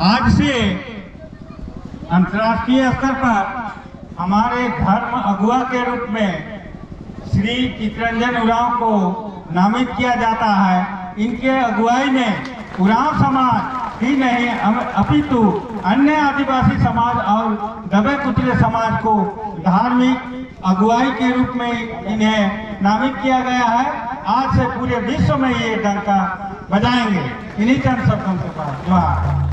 आज से अंतर्राष्ट्रीय स्तर पर हमारे धर्म अगुआ के रूप में श्री चित्तरंजन उरांव को नामित किया जाता है। इनके अगुवाई में उरांव समाज ही नहीं अपितु अन्य आदिवासी समाज और दबे कुचले समाज को धार्मिक अगुवाई के रूप में इन्हें नामित किया गया है। आज से पूरे विश्व में ये डंका बजाएंगे। इन्हीं चंद शब्दों के बाद जवाहर।